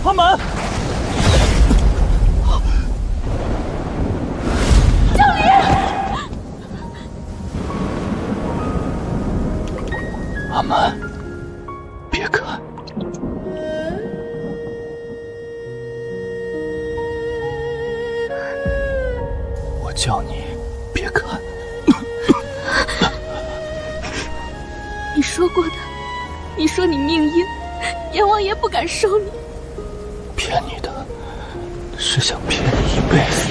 阿满！江离！阿满，别看！我叫你别看。你说过的，你说你命硬，阎王爷不敢收你。骗你的，是想骗你一辈子。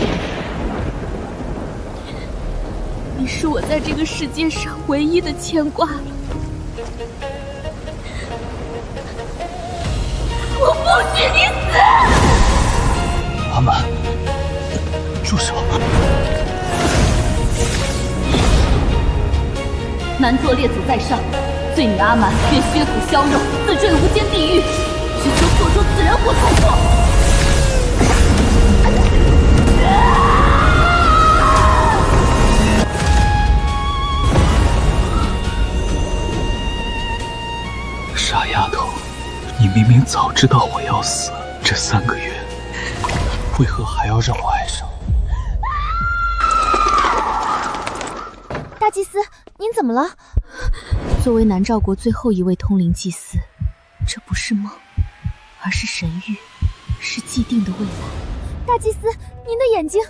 你是我在这个世界上唯一的牵挂了。我不许你死！阿满，住手！难作列祖在上，罪女阿满愿削骨削肉，自坠无间地狱，只求做出此人或痛祸。傻丫头，你明明早知道我要死，这3个月，为何还要让我爱上？大祭司，您怎么了？作为南诏国最后一位通灵祭司，这不是梦，而是神谕，是既定的未来。大祭司，您的眼睛……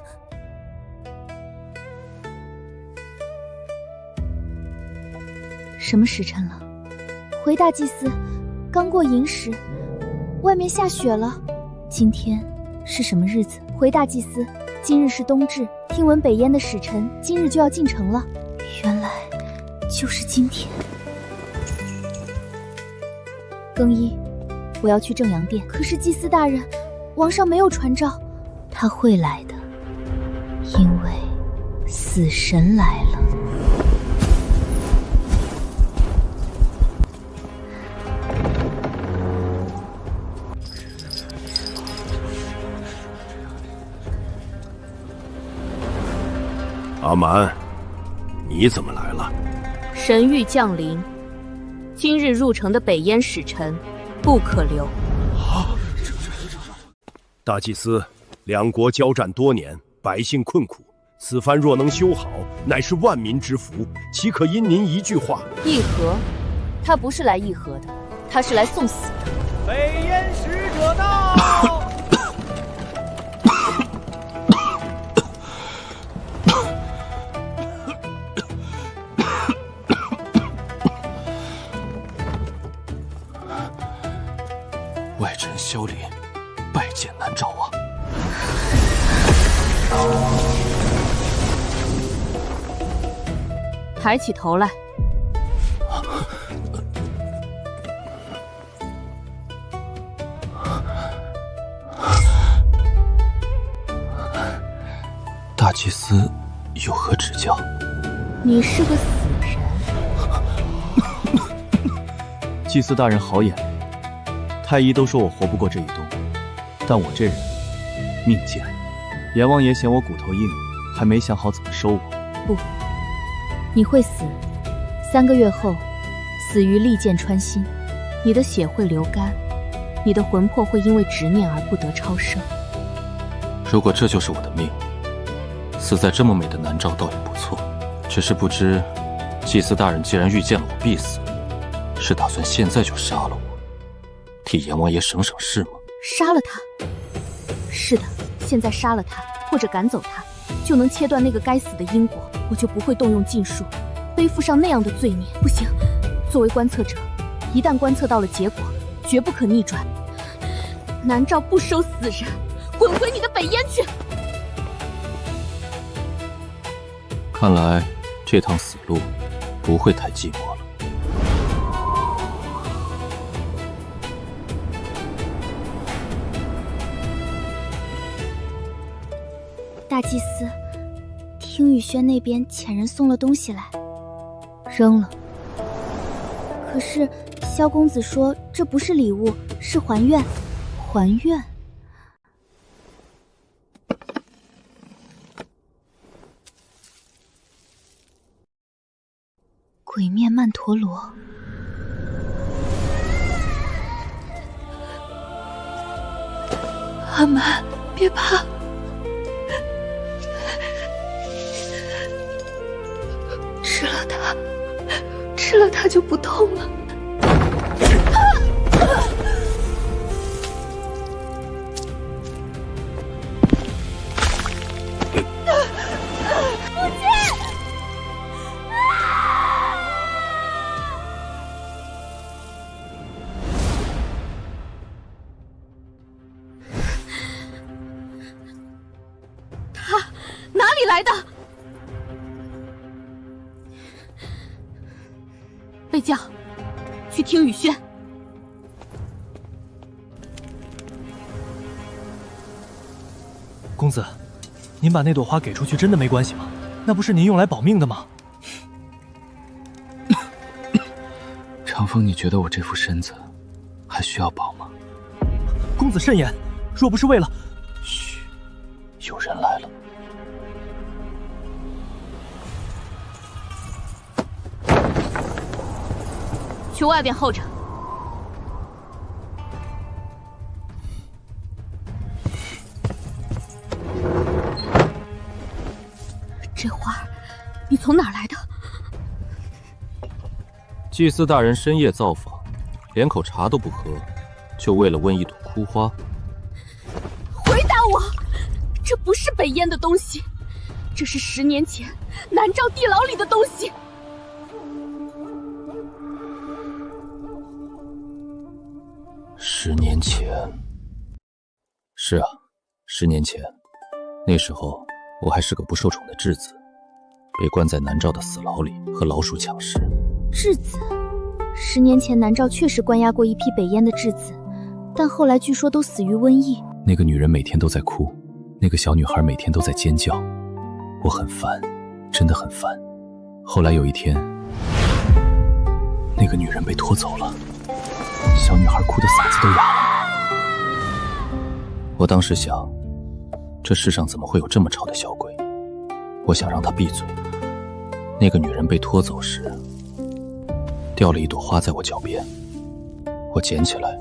什么时辰了？回大祭司，刚过寅时，外面下雪了。今天是什么日子？回大祭司，今日是冬至，听闻北燕的使臣今日就要进城了。原来就是今天。更衣，我要去正阳殿。可是祭司大人，王上没有传召。他会来的，因为死神来了。阿蛮，你怎么来了？神谕降临，今日入城的北燕使臣不可留。大祭司，两国交战多年，百姓困苦，此番若能修好，乃是万民之福，岂可因您一句话？议和，他不是来议和的，他是来送死的。北燕使者到！外臣萧林拜见南诏王。抬起头来。大祭司有何指教？你是个死人。祭司大人好眼力，太医都说我活不过这一冬，但我这人命贱，阎王爷嫌我骨头硬，还没想好怎么收我。不，你会死，3个月后死于利剑穿心，你的血会流干，你的魂魄会因为执念而不得超生。如果这就是我的命，死在这么美的南诏倒也不错。只是不知，祭司大人既然预见了我必死，是打算现在就杀了我，替阎王爷省省事吗？杀了他？是的，现在杀了他，或者赶走他，就能切断那个该死的因果，我就不会动用禁术，背负上那样的罪孽。不行，作为观测者，一旦观测到了结果，绝不可逆转。南诏不收死人，滚回你的北燕去！看来这趟死路不会太寂寞了。大祭司，听雨轩那边遣人送了东西来，扔了。可是萧公子说这不是礼物，是还愿。还愿？鬼面曼陀罗。阿满，别怕，吃了它就不痛了。哪里来的？贝将，去听雨轩。公子，您把那朵花给出去，真的没关系吗？那不是您用来保命的吗？长风，你觉得我这副身子还需要保吗？公子慎言，若不是为了……嘘，有人来了。去外边候着。这花儿，你从哪儿来的？祭司大人深夜造访，连口茶都不喝，就为了问一朵枯花。回答我，这不是北燕的东西，这是10年前南诏地牢里的东西。10年前，是啊，10年前，那时候我还是个不受宠的质子，被关在南诏的死牢里，和老鼠抢食。质子，10年前南诏确实关押过一批北燕的质子，但后来据说都死于瘟疫。那个女人每天都在哭，那个小女孩每天都在尖叫，我很烦，真的很烦。后来有一天，那个女人被拖走了。小女孩哭得嗓子都哑了。我当时想，这世上怎么会有这么吵的小鬼？我想让她闭嘴。那个女人被拖走时，掉了一朵花在我脚边，我捡起来，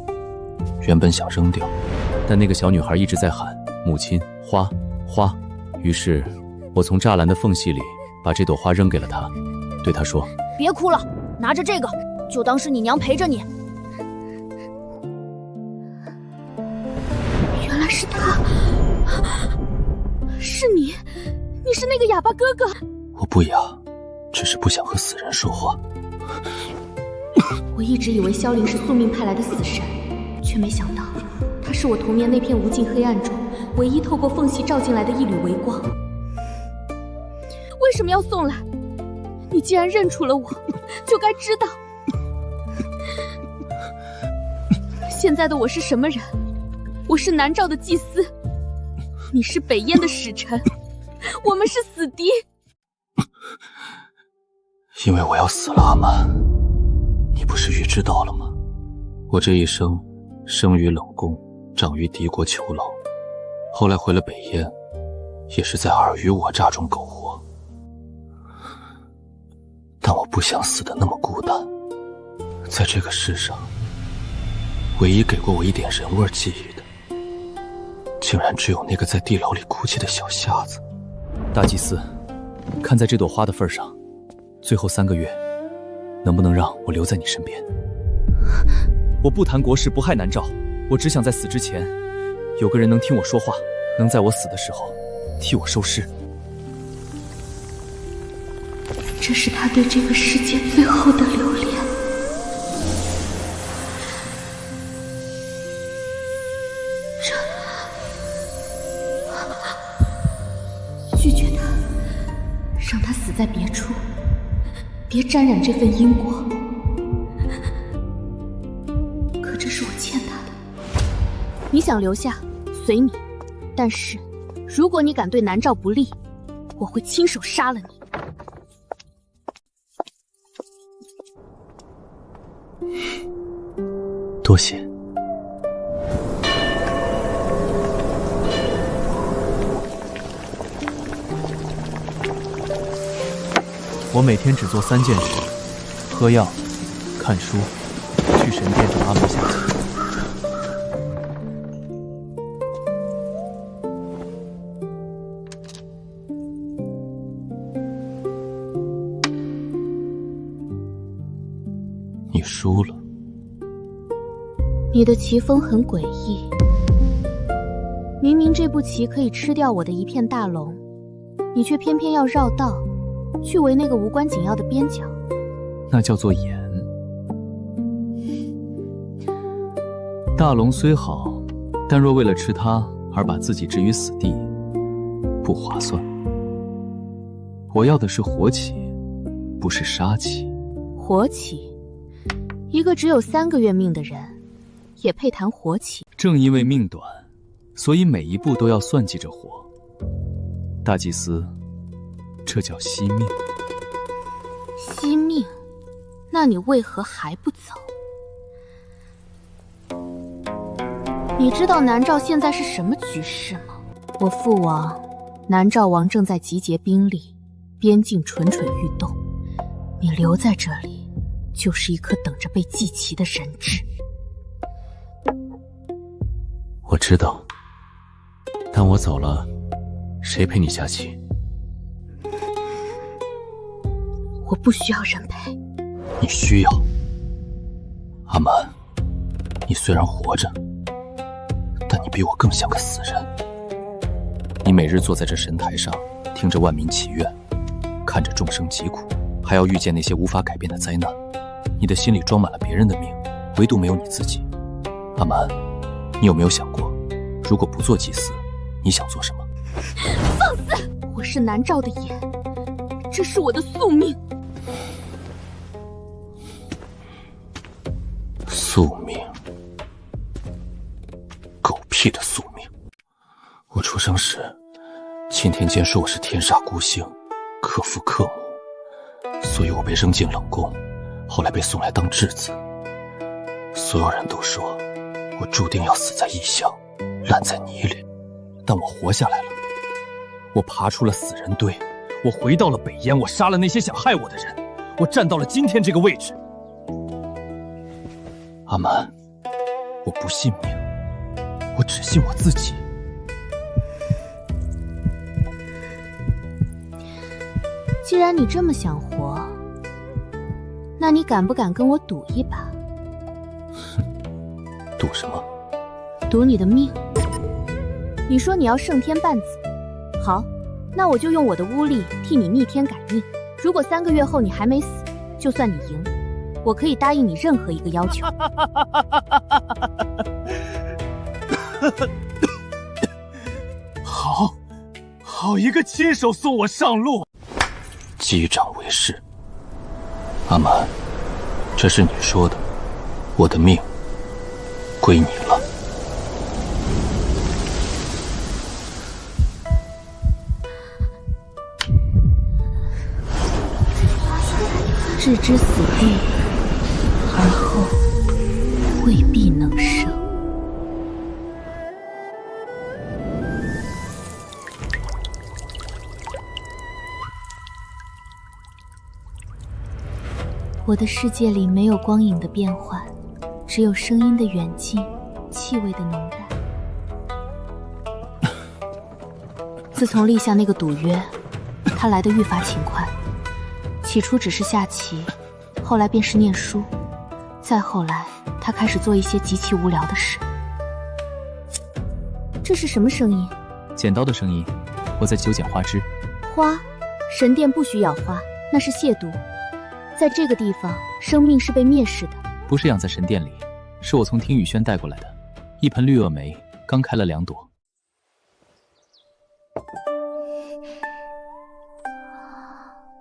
原本想扔掉，但那个小女孩一直在喊母亲，花花。于是我从栅栏的缝隙里把这朵花扔给了她，对她说：别哭了，拿着这个，就当是你娘陪着你。原来是他，是你，你是那个哑巴哥哥。我不哑，只是不想和死人说话。我一直以为萧凌是宿命派来的死神，却没想到他是我童年那片无尽黑暗中唯一透过缝隙照进来的一缕微光。为什么要送来？你既然认出了我，就该知道现在的我是什么人。我是南诏的祭司，你是北燕的使臣，我们是死敌。因为我要死了，阿满，你不是预知到了吗？我这一生生于冷宫，长于敌国囚牢，后来回了北燕，也是在尔虞我诈中苟活。但我不想死得那么孤单，在这个世上，唯一给过我一点人味记忆的，竟然只有那个在地牢里哭泣的小瞎子。大祭司，看在这朵花的份上，最后3个月，能不能让我留在你身边？我不谈国事，不害南诏，我只想在死之前，有个人能听我说话，能在我死的时候替我收尸。这是他对这个世界最后的留恋。拒绝他，让他死在别处，别沾染这份因果。可这是我欠他的。你想留下，随你。但是，如果你敢对南诏不利，我会亲手杀了你。多谢。我每天只做3件事：喝药、看书，去神殿找阿门下棋。你输了。你的棋风很诡异，明明这步棋可以吃掉我的一片大龙，你却偏偏要绕道，去围那个无关紧要的边角。那叫做演。大龙虽好，但若为了吃它而把自己置于死地，不划算。我要的是活棋，不是杀棋。活棋？一个只有3个月命的人，也配谈活棋？正因为命短，所以每一步都要算计着活。大祭司，这叫惜命。惜命？那你为何还不走？你知道南诏现在是什么局势吗？我父王，南诏王正在集结兵力，边境蠢蠢欲动。你留在这里，就是一颗等着被祭旗的人质。我知道，但我走了，谁陪你下棋？我不需要人陪。你需要。阿蛮，你虽然活着，但你比我更像个死人。你每日坐在这神台上，听着万民祈愿，看着众生疾苦，还要遇见那些无法改变的灾难。你的心里装满了别人的命，唯独没有你自己。阿蛮，你有没有想过，如果不做祭司，你想做什么？放肆！我是南诏的眼，这是我的宿命。宿命？狗屁的宿命！我出生时，钦天监说我是天煞孤星，克父克母，所以我被扔进冷宫，后来被送来当质子。所有人都说我注定要死在异乡，烂在泥里，但我活下来了。我爬出了死人堆，我回到了北燕，我杀了那些想害我的人，我站到了今天这个位置。阿蛮，我不信命，我只信我自己。既然你这么想活，那你敢不敢跟我赌一把？赌什么？赌你的命。你说你要胜天半子，好，那我就用我的巫力替你逆天改命。如果3个月后你还没死，就算你赢，我可以答应你任何一个要求。好一个亲手送我上路！击掌为誓。阿蛮，这是你说的，我的命归你了。置之死地，而后未必能生。我的世界里没有光影的变换，只有声音的远近，气味的浓淡。自从立下那个赌约，他来得愈发勤快。起初只是下棋，后来便是念书，再后来他开始做一些极其无聊的事。这是什么声音？剪刀的声音，我在修剪花枝。花？神殿不许咬花，那是亵渎。在这个地方，生命是被蔑视的。不是养在神殿里，是我从听雨轩带过来的。一盆绿萼梅，刚开了2朵。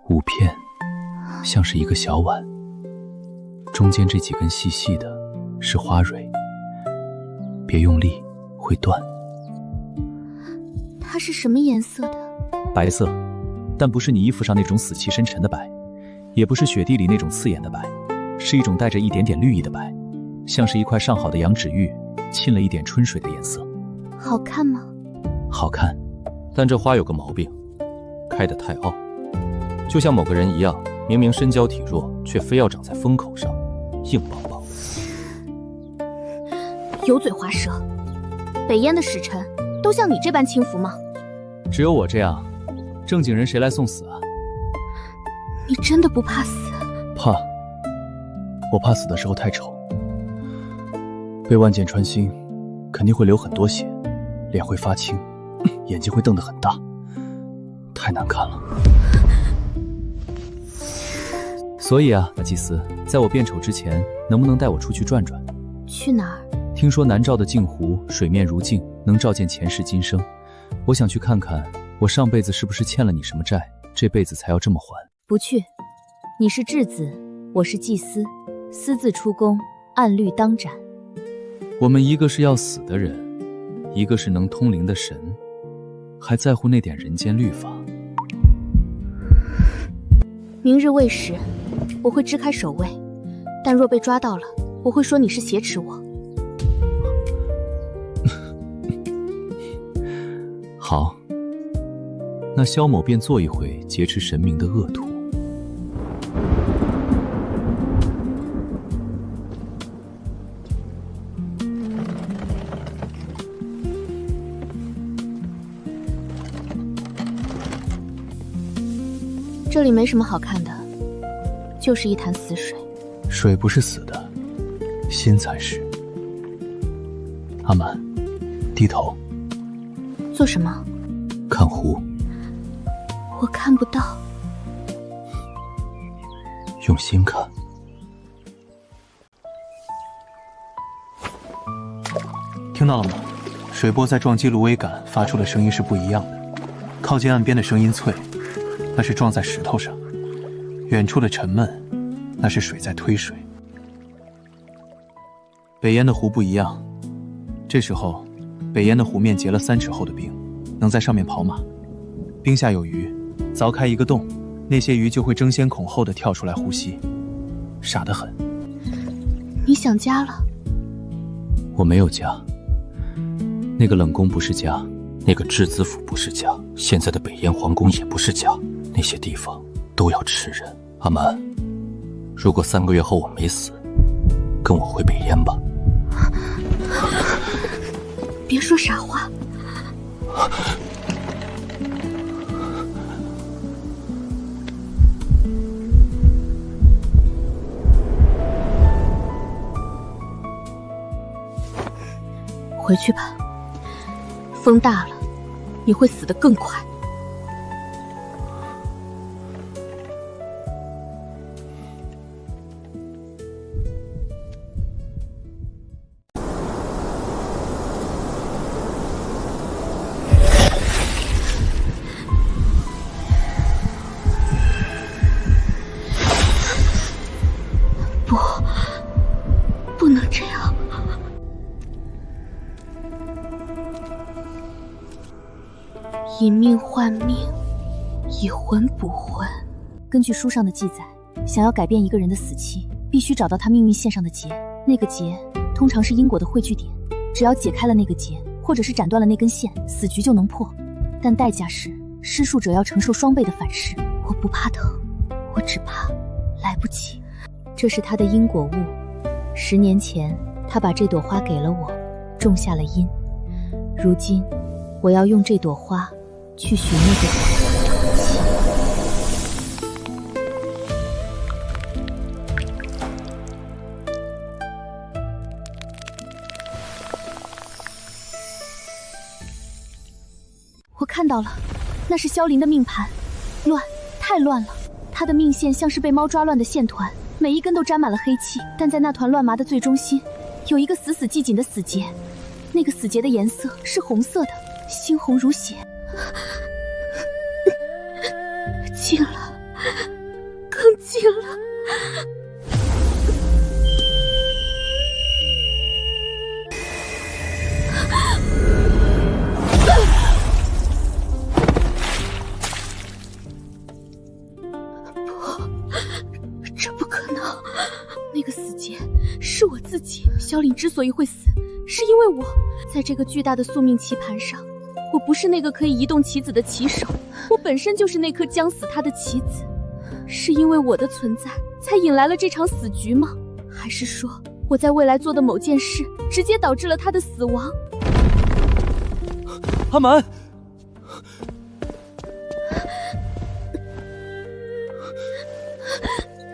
5片，像是一个小碗，中间这几根细细的是花蕊，别用力，会断。它是什么颜色的？白色，但不是你衣服上那种死气深沉的白，也不是雪地里那种刺眼的白，是一种带着一点点绿意的白，像是一块上好的羊脂玉，浸了一点春水的颜色。好看吗？好看，但这花有个毛病，开得太傲，就像某个人一样，明明身娇体弱，却非要长在风口上，硬邦邦。油嘴滑舌，北燕的使臣都像你这般轻浮吗？只有我这样，正经人谁来送死啊？你真的不怕死？怕，我怕死的时候太丑，被万箭穿心，肯定会流很多血，脸会发青，眼睛会瞪得很大，太难看了。所以啊，祭司，在我变丑之前，能不能带我出去转转？去哪儿？听说南诏的镜湖水面如镜，能照见前世今生。我想去看看，我上辈子是不是欠了你什么债，这辈子才要这么还。不去，你是质子，我是祭司，私自出宫，按律当斩。我们一个是要死的人，一个是能通灵的神，还在乎那点人间律法。明日未时，我会支开守卫，但若被抓到了，我会说你是挟持我。好，那萧某便做一回劫持神明的恶徒。这里没什么好看的，就是一潭死水。水不是死的，心才是。阿满，低头。做什么？看湖。我看不到。用心看。听到了吗？水波在撞击芦苇杆发出的声音是不一样的。靠近岸边的声音脆，那是撞在石头上；远处的沉闷，那是水在推水。北燕的湖不一样，这时候北燕的湖面结了3尺厚的冰，能在上面跑马。冰下有鱼，凿开一个洞，那些鱼就会争先恐后地跳出来呼吸，傻得很。你想家了？我没有家，那个冷宫不是家，那个质子府不是家，现在的北燕皇宫也不是家，那些地方都要吃人。阿满，如果3个月后我没死，跟我回北燕吧。别说傻话。回去吧，风大了，你会死得更快。不能这样。以命换命，以魂补魂。根据书上的记载，想要改变一个人的死期，必须找到他命运线上的结。那个结通常是因果的汇聚点，只要解开了那个结，或者是斩断了那根线，死局就能破。但代价是施术者要承受双倍的反噬。我不怕疼，我只怕来不及。这是他的因果物。10年前，他把这朵花给了我，种下了因。如今，我要用这朵花去寻那个痛气。我看到了，那是萧林的命盘，乱，太乱了。他的命线像是被猫抓乱的线团，每一根都沾满了黑气，但在那团乱麻的最中心，有一个死死系紧的死结。那个死结的颜色是红色的，猩红如血。近了，更近了。那个死结是我自己。萧凛之所以会死，是因为我在这个巨大的宿命棋盘上，我不是那个可以移动棋子的棋手，我本身就是那颗将死他的棋子。是因为我的存在才引来了这场死局吗？还是说我在未来做的某件事直接导致了他的死亡？阿蛮，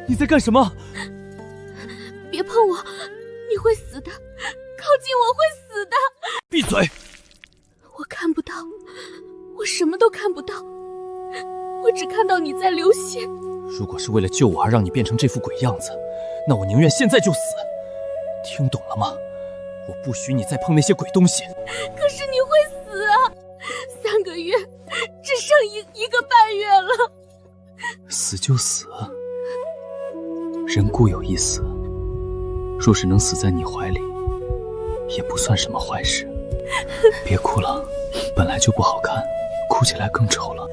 你在干什么？别碰我，你会死的！靠近我会死的！闭嘴！我看不到，我什么都看不到，我只看到你在流血。如果是为了救我而让你变成这副鬼样子，那我宁愿现在就死。听懂了吗？我不许你再碰那些鬼东西。可是你会死啊！3个月，只剩一个半月了。死就死，人固有一死，若是能死在你怀里，也不算什么坏事。别哭了，本来就不好看，哭起来更丑了。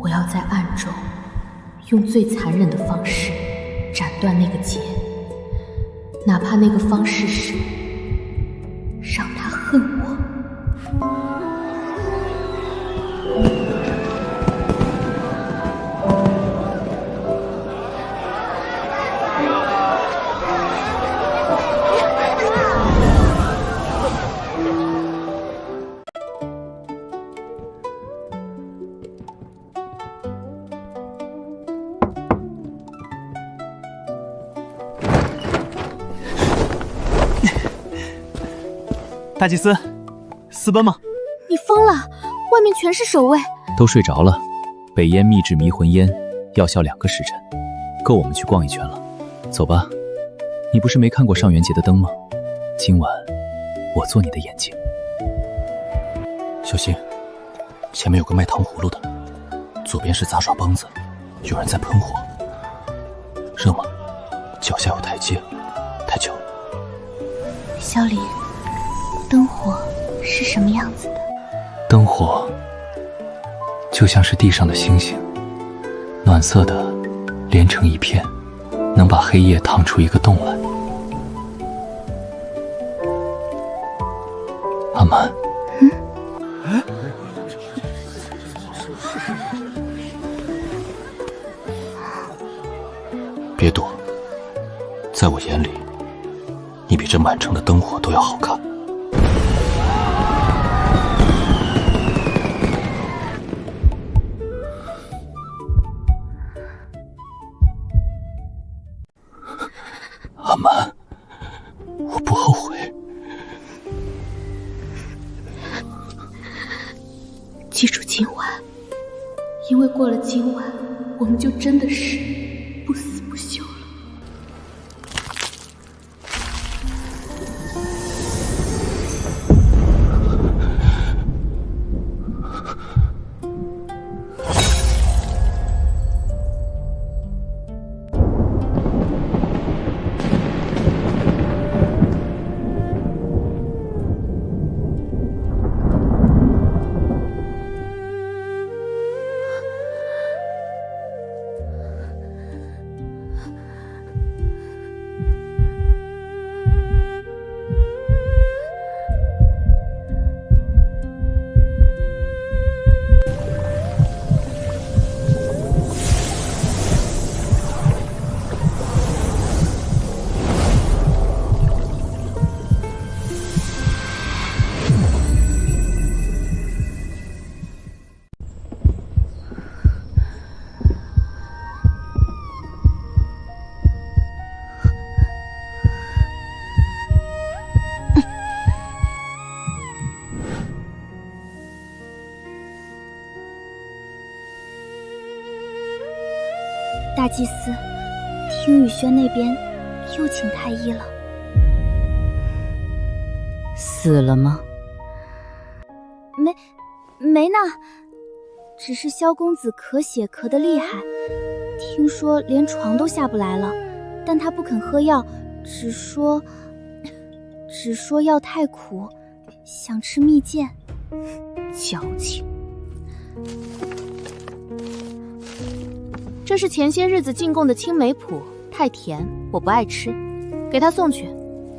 我要在暗中用最残忍的方式斩断那个结，哪怕那个方式是让他恨我。大祭司，私奔吗？你疯了！外面全是守卫，都睡着了。北燕秘制迷魂烟，药效2个时辰，够我们去逛一圈了。走吧，你不是没看过上元节的灯吗？今晚我做你的眼睛。小心，前面有个卖糖葫芦的，左边是杂耍帮子，有人在喷火。热吗？脚下有台阶，抬脚。萧离，灯火是什么样子的？灯火就像是地上的星星，暖色的连成一片，能把黑夜烫出一个洞来。阿蛮，别躲，在我眼里，你比这满城的灯火都要好看。阿蛮，我不后悔。记住今晚，因为过了今晚，我们就真的是不死不休了。大祭司，听雨轩那边又请太医了。死了吗？没呢，只是萧公子咳血咳得厉害，听说连床都下不来了，但他不肯喝药，只说药太苦，想吃蜜饯。矫情。这是前些日子进贡的青梅谱，太甜，我不爱吃，给他送去，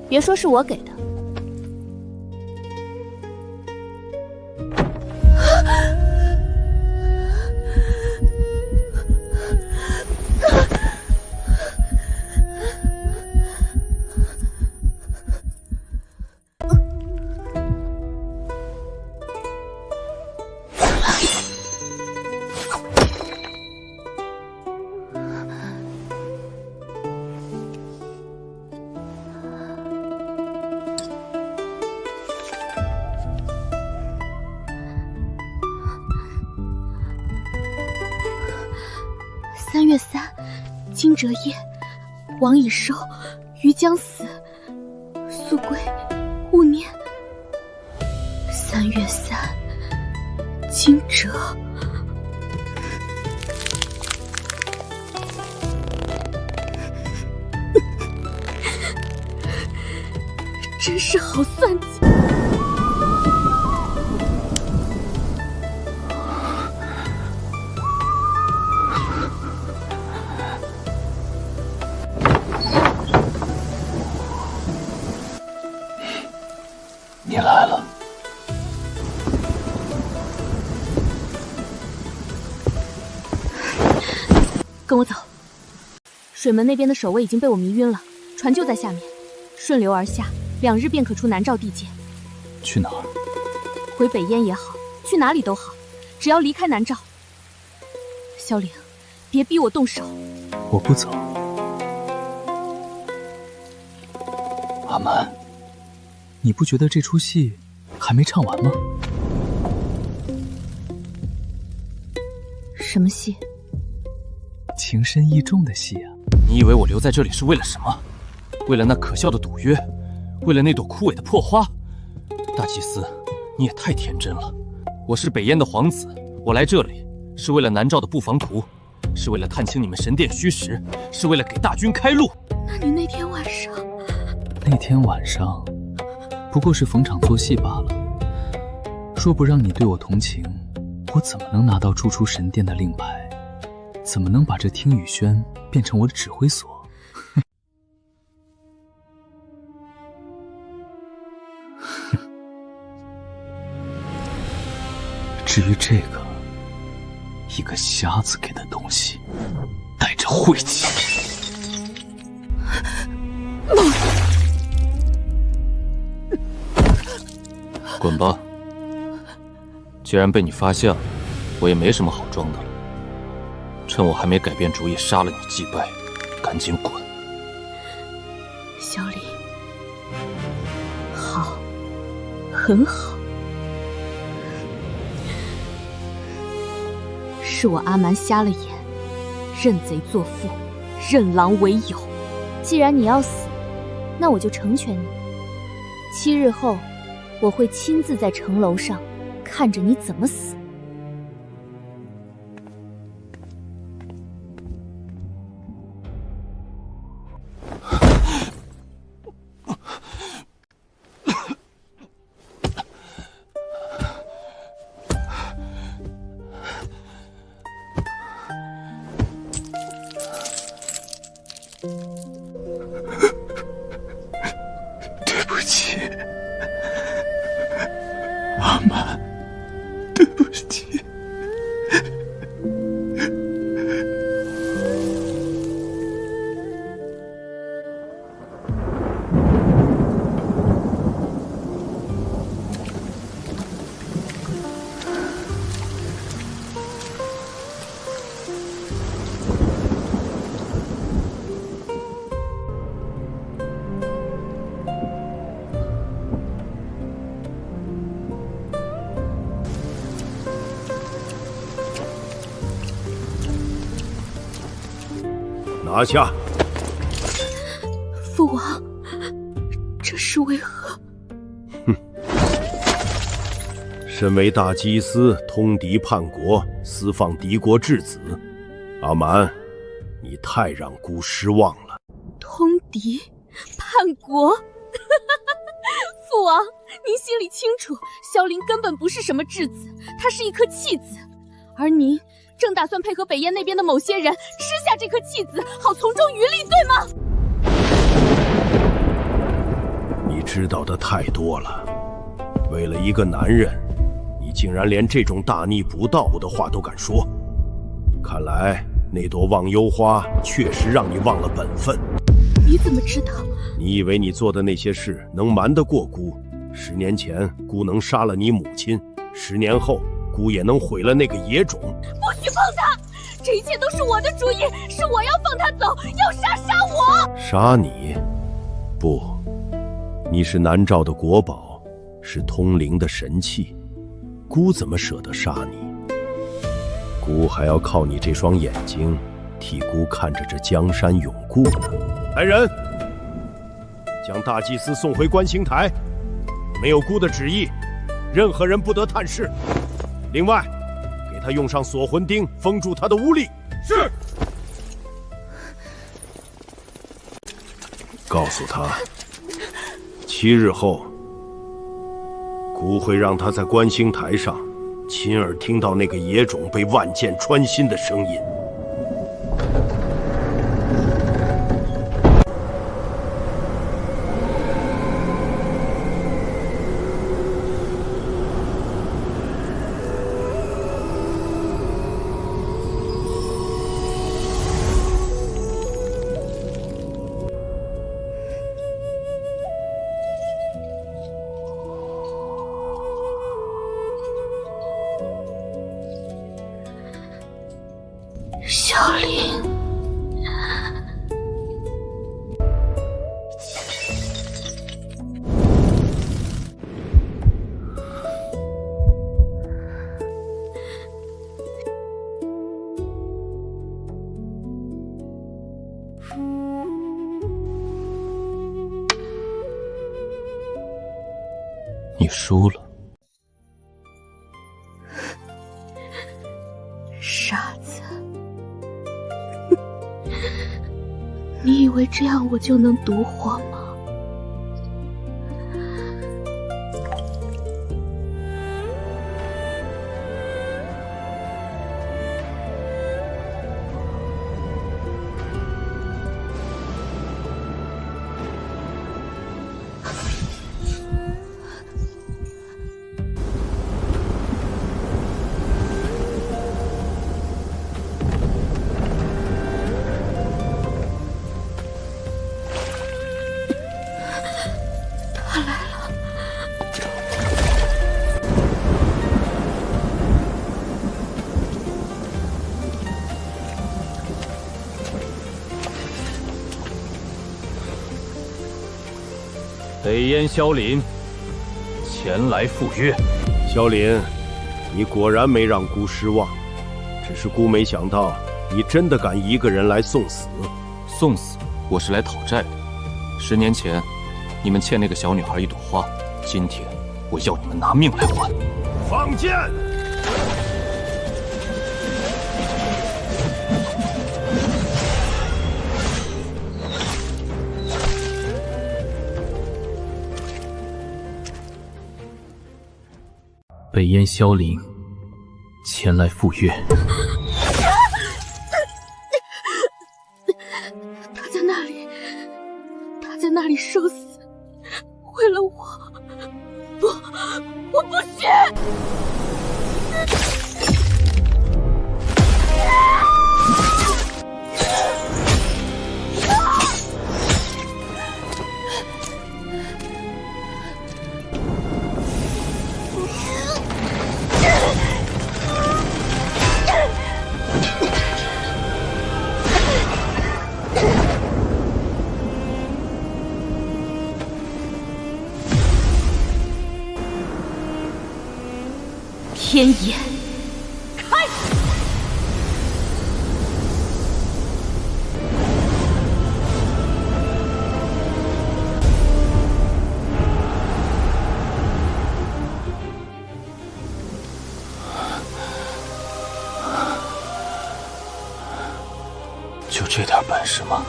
别说是我给的。3月3，惊蛰夜，王已寿，鱼将死，速归勿念。3月3，惊蛰。真是好算计。你来了。跟我走。水门那边的守卫已经被我迷晕了，船就在下面，顺流而下，2日便可出南诏地界。去哪儿？回北燕也好，去哪里都好，只要离开南诏。萧凌，别逼我动手。我不走。阿蛮，你不觉得这出戏还没唱完吗？什么戏？情深意重的戏啊！你以为我留在这里是为了什么？为了那可笑的赌约？为了那朵枯萎的破花？大祭司，你也太天真了。我是北燕的皇子，我来这里是为了南诏的布防图，是为了探清你们神殿虚实，是为了给大军开路。那你那天晚上？那天晚上，不过是逢场作戏罢了。若不让你对我同情，我怎么能拿到逐出神殿的令牌？怎么能把这听雨轩变成我的指挥所？至于这个，一个瞎子给的东西，带着晦气。滚吧！既然被你发现了，我也没什么好装的了。趁我还没改变主意杀了你祭拜，赶紧滚！萧凌，好，很好。是我阿蛮瞎了眼，认贼作父，认狼为友。既然你要死，那我就成全你。7日后，我会亲自在城楼上看着你怎么死。对不起，阿蛮，对不起。拿下！父王，这是为何？哼！身为大祭司，通敌叛国，私放敌国质子，阿蛮，你太让姑失望了。通敌叛国？父王，您心里清楚，萧凌根本不是什么质子，他是一颗弃子，而您正打算配合北燕那边的某些人吃下这颗弃子，好从中渔利，对吗？你知道的太多了，为了一个男人，你竟然连这种大逆不道的话都敢说。看来那朵忘忧花确实让你忘了本分。你怎么知道？你以为你做的那些事能瞒得过姑？10年前姑能杀了你母亲，10年后姑也能毁了那个野种。不许碰他！这一切都是我的主意，是我要放他走，要杀我！杀你？不，你是南诏的国宝，是通灵的神器，姑怎么舍得杀你？姑还要靠你这双眼睛，替姑看着这江山永固呢。来人，将大祭司送回观星台，没有姑的旨意，任何人不得探视。另外，给他用上锁魂钉，封住他的巫力。是。告诉他，7日后，姑会让他在观星台上亲耳听到那个野种被万箭穿心的声音。小林，你输了。傻子。你以为这样我就能独活吗？北燕萧林前来赴约。萧林，你果然没让姑失望，只是姑没想到你真的敢一个人来送死。送死？我是来讨债的。10年前，你们欠那个小女孩一朵花，今天我要你们拿命来还。放箭！北燕萧林前来赴约。他在那里，他在那里受死，为了我，不，我不许！天眼开！就这点本事吗？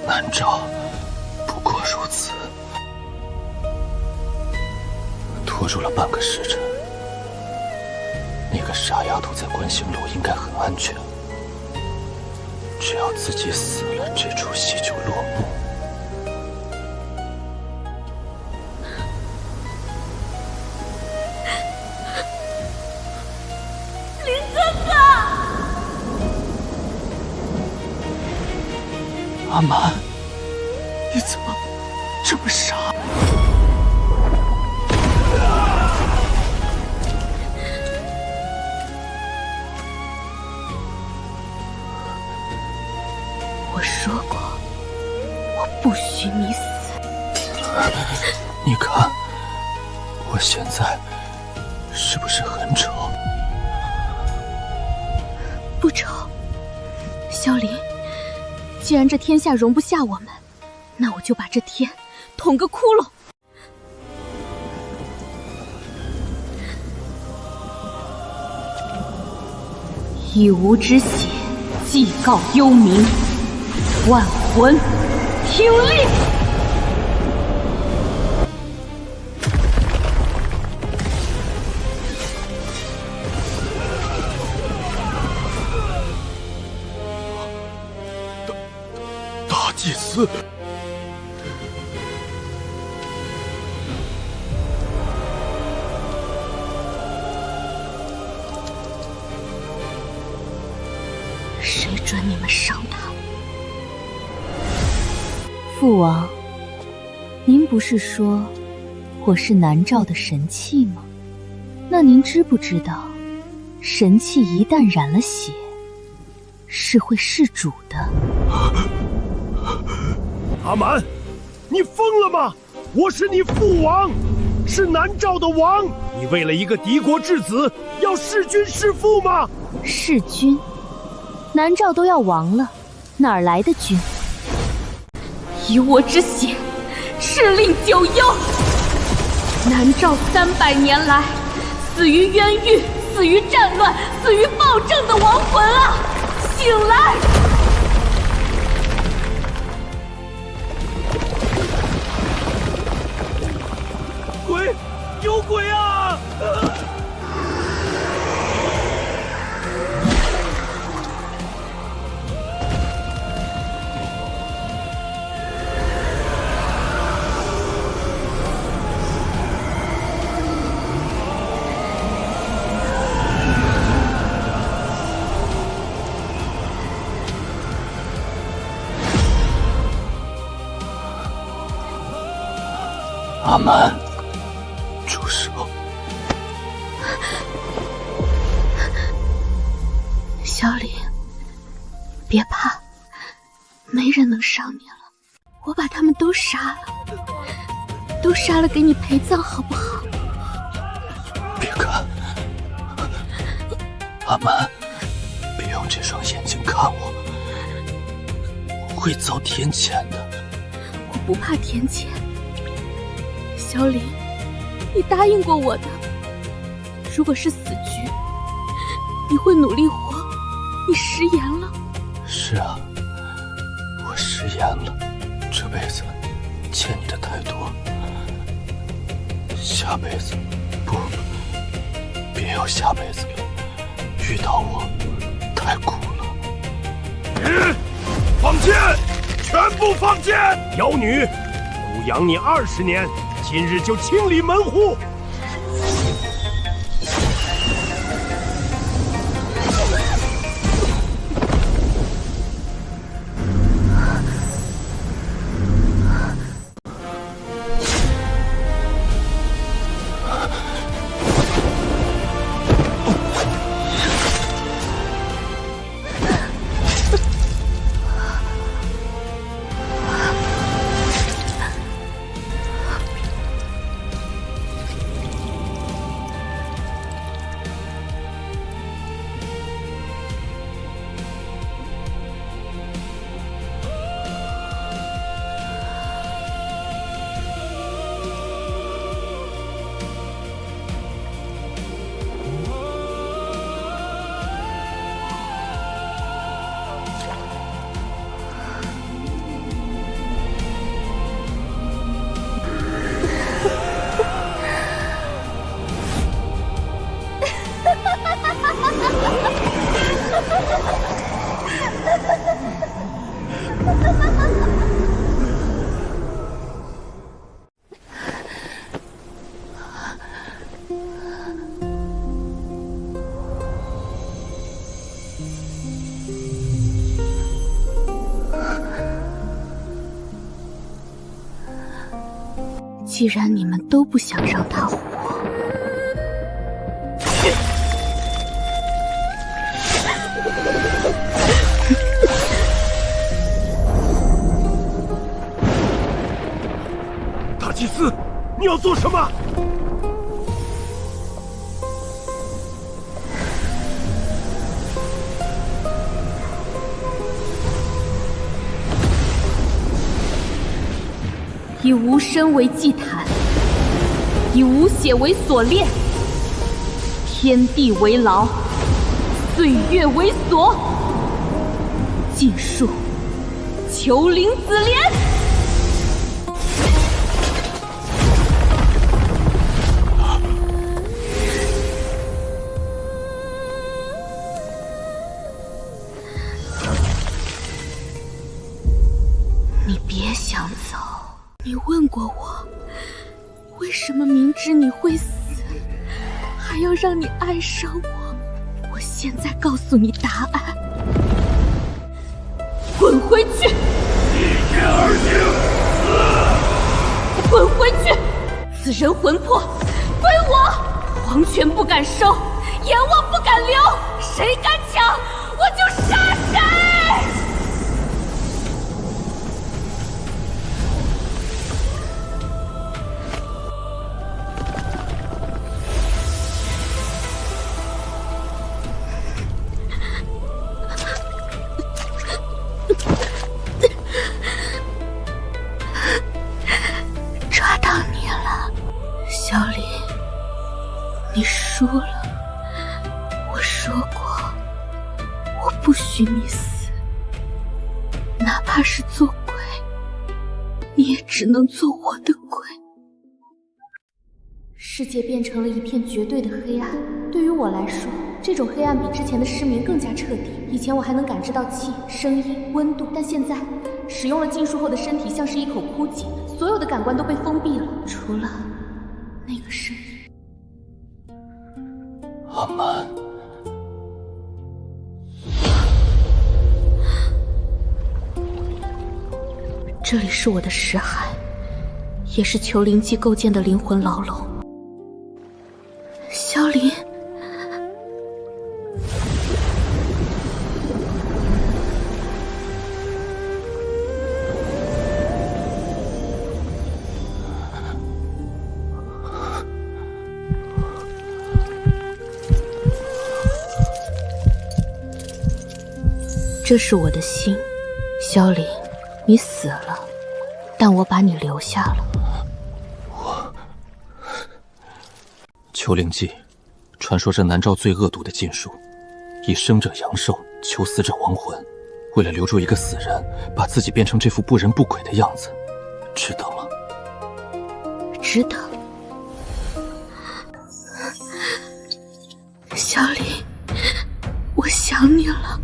南诏不过如此。拖住了半个时辰。那个傻丫头在观星楼应该很安全，只要自己死了，这出戏就落幕。林哥哥，阿满，你怎么这么傻？我说过，我不许你死。你看，我现在是不是很丑？不丑。萧林，既然这天下容不下我们，那我就把这天捅个窟窿。以吾之血祭告幽冥，万魂听令！大祭司，谁准你们伤他？父王，您不是说我是南诏的神器吗？那您知不知道，神器一旦染了血，是会弑主的？阿满，你疯了吗？我是你父王，是南诏的王，你为了一个敌国之子，要弑君弑父吗？弑君？南诏都要亡了，哪儿来的君？以我之血，敕令九幽。南诏300年来，死于冤狱，死于战乱，死于暴政的亡魂啊，醒来！鬼，有鬼啊！阿满，住手！小李，别怕，没人能伤你了。我把他们都杀了，都杀了给你陪葬，好不好？别看，阿满，别用这双眼睛看我，会遭天谴的。我不怕天谴。小李，你答应过我的，如果是死局，你会努力活，你食言了。是啊，我食言了，这辈子欠你的太多，下辈子不，别有下辈子了，遇到我太苦了。放箭，全部放箭！妖女，蛊养你20年。今日就清理门户。既然你们都不想让他活，大祭司，你要做什么？以无身为祭坛，以无血为锁链，天地为牢，岁月为锁，禁术，囚灵紫莲。你别想走。你问过我，为什么明知你会死，还要让你爱上我？我现在告诉你答案，滚回去！一剑而行，滚回去！此人魂魄归我，皇权不敢收，阎王不敢留，谁敢抢，我就杀谁！抓到你了，小李，你输了。我说过，我不许你死，哪怕是做鬼，你也只能做我的鬼。世界变成了一片绝对的黑暗，对于我来说，这种黑暗比之前的失明更加彻底。以前我还能感知到气、声音、温度，但现在使用了禁术后的身体像是一口枯井，所有的感官都被封闭了，除了那个声音。阿曼，这里是我的识海，也是囚灵祭构建的灵魂牢笼。萧林，这是我的心，萧林，你死了，但我把你留下了。囚灵记，传说是南诏最恶毒的禁术，以生者阳寿，求死者亡魂。为了留住一个死人，把自己变成这副不人不鬼的样子，值得吗？值得。小李，我想你了。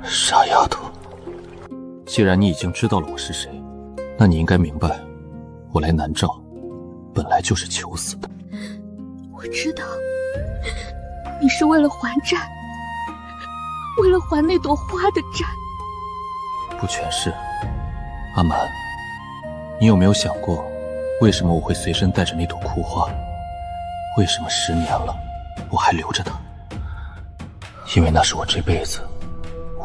傻丫头，既然你已经知道了我是谁，那你应该明白，我来南诏本来就是求死的。我知道，你是为了还债，为了还那朵花的债。不全是。阿蛮，你有没有想过，为什么我会随身带着那朵枯花？为什么10年了，我还留着它？因为那是我这辈子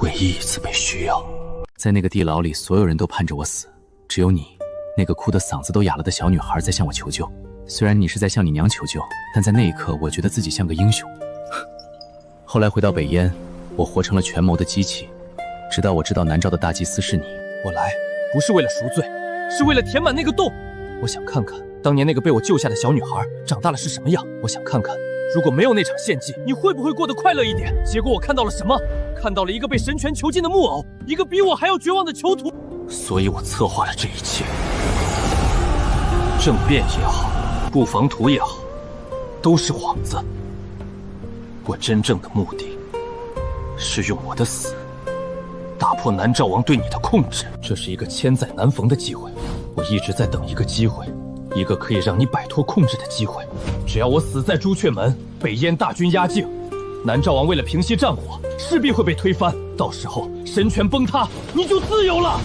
唯一一次被需要。在那个地牢里，所有人都盼着我死，只有你，那个哭得嗓子都哑了的小女孩在向我求救。虽然你是在向你娘求救，但在那一刻，我觉得自己像个英雄。后来回到北燕，我活成了权谋的机器，直到我知道南诏的大祭司是你。我来不是为了赎罪，是为了填满那个洞。我想看看当年那个被我救下的小女孩长大了是什么样。我想看看如果没有那场献祭，你会不会过得快乐一点？结果我看到了什么？看到了一个被神权囚禁的木偶，一个比我还要绝望的囚徒。所以我策划了这一切，政变也好，布防图也好，都是幌子。我真正的目的是用我的死打破南诏王对你的控制。这是一个千载难逢的机会，我一直在等一个机会，一个可以让你摆脱控制的机会。只要我死在朱雀门，北燕大军压境，南诏王为了平息战火，势必会被推翻。到时候神权崩塌，你就自由了。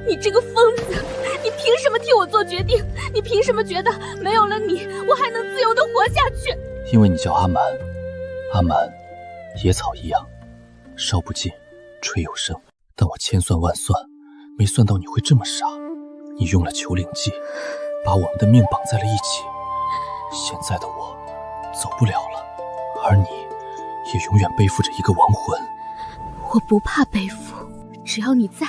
你这个疯子，你凭什么替我做决定？你凭什么觉得没有了你，我还能自由地活下去？因为你叫阿蛮，阿蛮，野草一样，烧不尽，吹有声。但我千算万算，没算到你会这么傻。你用了求灵计，把我们的命绑在了一起。现在的我走不了了，而你也永远背负着一个亡魂。我不怕背负，只要你在，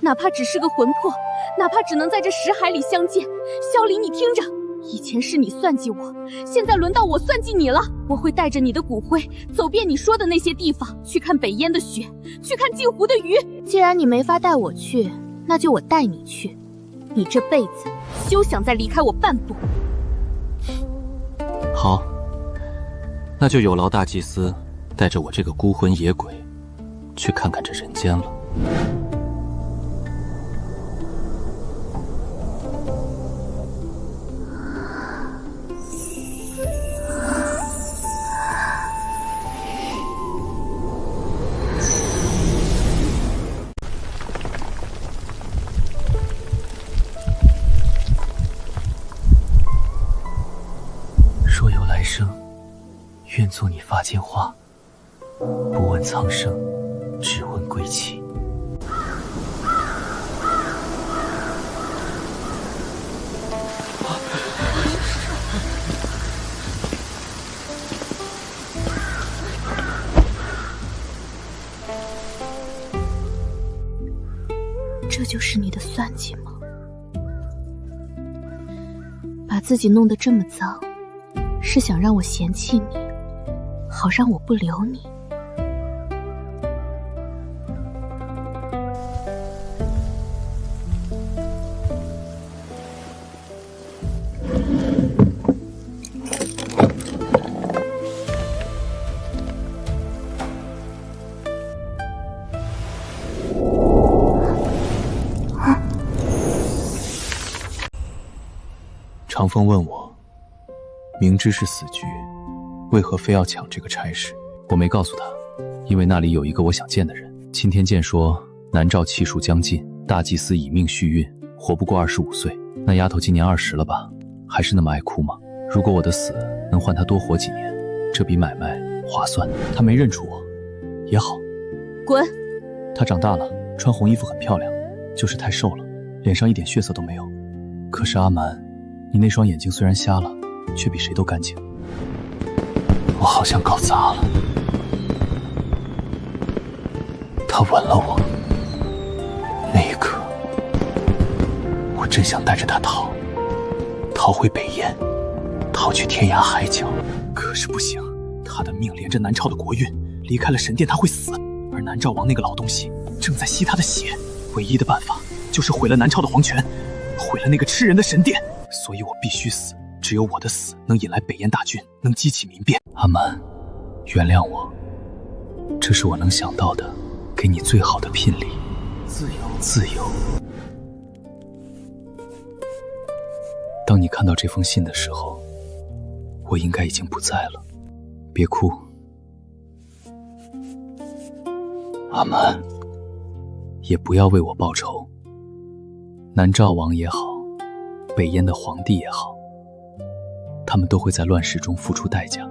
哪怕只是个魂魄，哪怕只能在这识海里相见。萧离，你听着，以前是你算计我，现在轮到我算计你了。我会带着你的骨灰走遍你说的那些地方，去看北烟的雪，去看镜湖的鱼。既然你没法带我去，那就我带你去。你这辈子休想再离开我半步。好，那就有劳大祭司带着我这个孤魂野鬼去看看这人间了。若有来生，愿做你发间花，不问苍生，只问归期。这就是你的算计吗？把自己弄得这么脏，是想让我嫌弃你，好让我不留你。长风问我，明知是死局，为何非要抢这个差事？我没告诉他，因为那里有一个我想见的人。钦天监说，南诏气数将尽，大祭司以命续运，活不过25岁。那丫头今年20了吧？还是那么爱哭吗？如果我的死能换她多活几年，这笔买卖划算。她没认出我，也好。滚！她长大了，穿红衣服很漂亮，就是太瘦了，脸上一点血色都没有。可是阿蛮，你那双眼睛虽然瞎了，却比谁都干净。我好像搞砸了。他吻了我，那一刻，我真想带着他逃回北燕，逃去天涯海角。可是不行，他的命连着南诏的国运，离开了神殿他会死，而南诏王那个老东西正在吸他的血。唯一的办法就是毁了南诏的皇权，毁了那个吃人的神殿。所以我必须死，只有我的死能引来北燕大军，能激起民变。阿蛮，原谅我，这是我能想到的给你最好的聘礼。自由，自由。当你看到这封信的时候，我应该已经不在了。别哭，阿蛮，也不要为我报仇。南诏王也好，北燕的皇帝也好，他们都会在乱世中付出代价。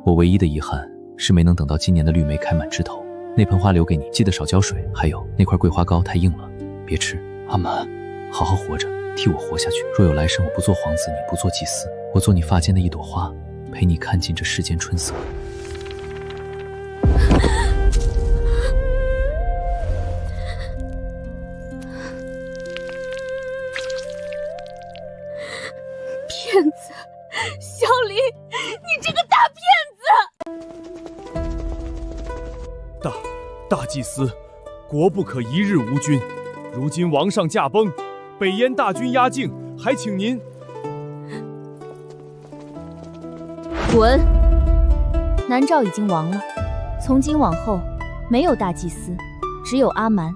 我唯一的遗憾是没能等到今年的绿莓开满枝头。那盆花留给你，记得少浇水。还有那块桂花糕太硬了，别吃。阿蛮，好好活着，替我活下去。若有来生，我不做皇子，你不做祭司，我做你发间的一朵花，陪你看尽这世间春色。骗子，萧离，你这个大骗子！大祭司，国不可一日无君。如今王上驾崩，北燕大军压境，还请您滚！南诏已经亡了，从今往后没有大祭司，只有阿蛮。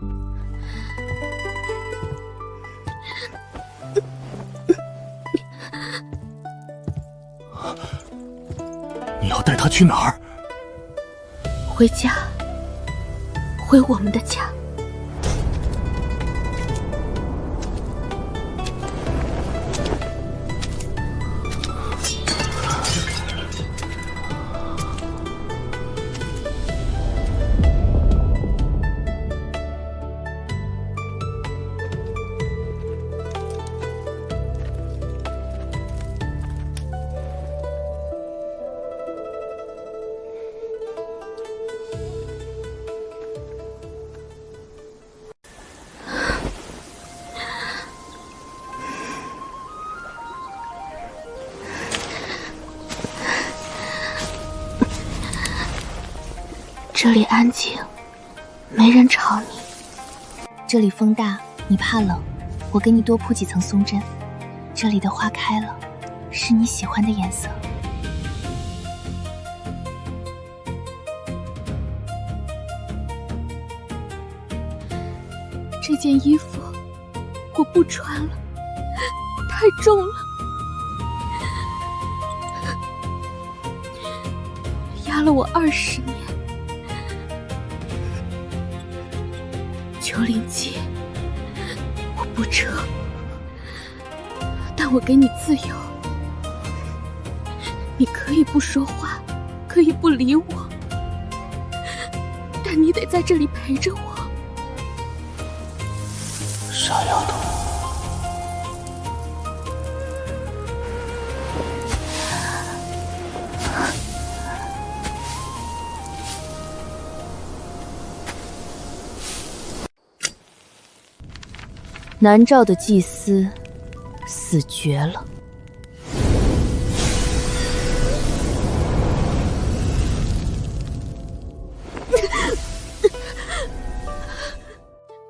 你要带他去哪儿？回家，回我们的家。这里安静，没人吵你。这里风大，你怕冷，我给你多铺几层松针。这里的花开了，是你喜欢的颜色。这件衣服我不穿了，太重了，压了我20年。907，我不撤，但我给你自由。你可以不说话，可以不理我，但你得在这里陪着我。傻丫头，南诏的祭司死绝了。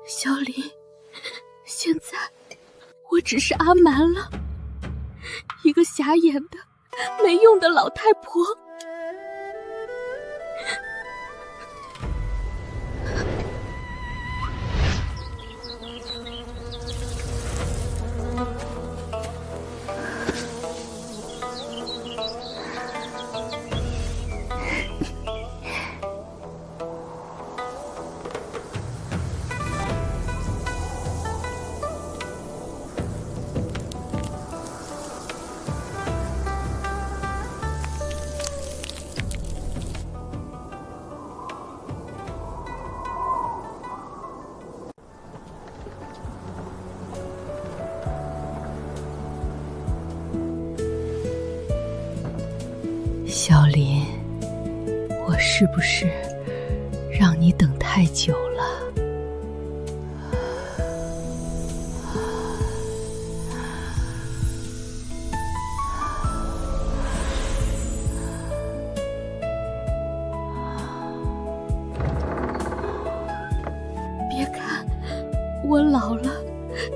小林，现在我只是阿蛮了，一个瞎眼的、没用的老太婆。小林，我是不是让你等太久了？别看我老了，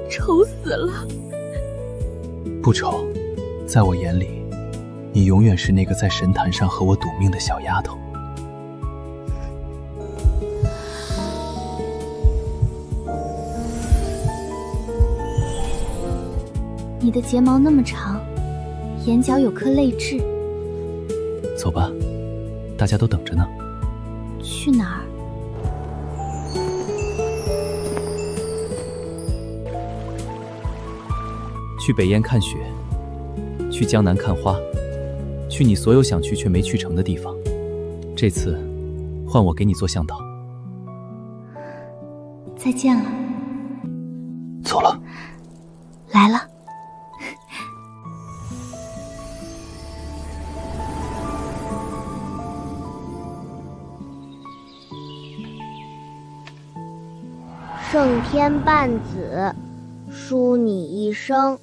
丑死了。不丑，在我眼里，你永远是那个在神坛上和我赌命的小丫头。你的睫毛那么长，眼角有颗泪痣。走吧，大家都等着呢。去哪儿？去北燕看雪，去江南看花，去你所有想去却没去成的地方。这次，换我给你做向导。再见了。走了。来了。圣天半子，书你一生。